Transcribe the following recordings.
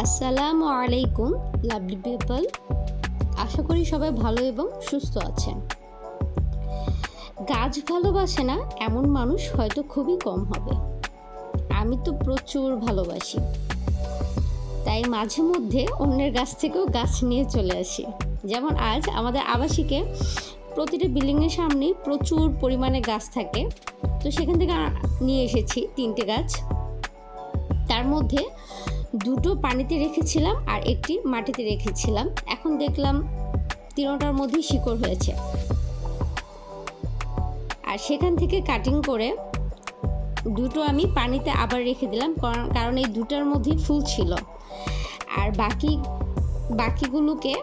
আসসালামু আলাইকুম lovely people, আশা করি সবাই ভালো এবং সুস্থ আছেন। গাছ ভালোবাসে না এমন মানুষ হয়তো খুবই কম হবে। আমি তো প্রচুর ভালোবাসি, তাই মাঝে মধ্যে অন্যের গাছ থেকেও গাছ নিয়ে চলে আসি। যেমন আজ আমাদের আবাসিকে প্রতিটা বিল্ডিংয়ের সামনেই প্রচুর পরিমাণে গাছ থাকে, তো সেখান থেকে নিয়ে এসেছি 3টে গাছ। তার মধ্যে 2টো পানিতে রেখেছিলাম আর একটি মাটিতে রেখেছিলাম। এখন দেখলাম 3টার মধ্যেই শিকড় হয়েছে, আর সেখান থেকে কাটিং করে 2টো আমি পানিতে আবার রেখে দিলাম, কারণ এই 2টার মধ্যেই ফুল ছিল। আর বাকিগুলোকে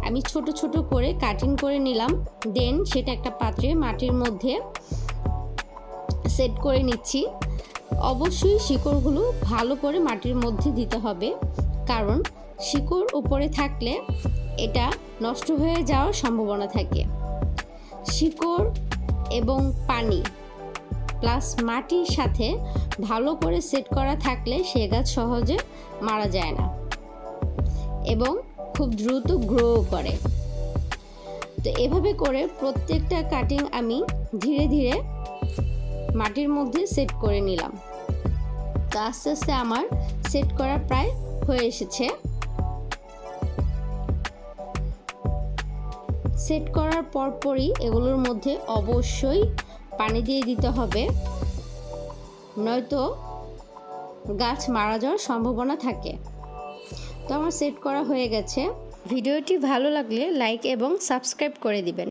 আমি ছোট ছোট করে কাটিং করে নিলাম। দেন সেটা একটা পাত্রে মাটির মধ্যে সেট করে নিচ্ছি। অবশ্যই শিকড়গুলো ভালো করে মাটির মধ্যে দিতে হবে, কারণ শিকড় উপরে থাকলে এটা নষ্ট হয়ে যাওয়ার সম্ভাবনা থাকে। শিকড় এবং পানি প্লাস মাটির সাথে ভালো করে সেট করা থাকলে সে গাছ সহজে মারা যায় না এবং খুব দ্রুত গ্রো করে। তো এভাবে করে প্রত্যেকটা কাটিং আমি ধীরে ধীরে মাটির মধ্যে সেট করে নিলাম। তো আস্তে আস্তে আমার সেট করা প্রায় হয়ে এসেছে। সেট করার পরপরই এগুলোর মধ্যে অবশ্যই পানি দিয়ে দিতে হবে, নয়তো গাছ মারা যাওয়ার সম্ভাবনা থাকে। তো আমার সেট করা হয়ে গেছে। ভিডিওটি ভালো লাগলে লাইক এবং সাবস্ক্রাইব করে দিবেন।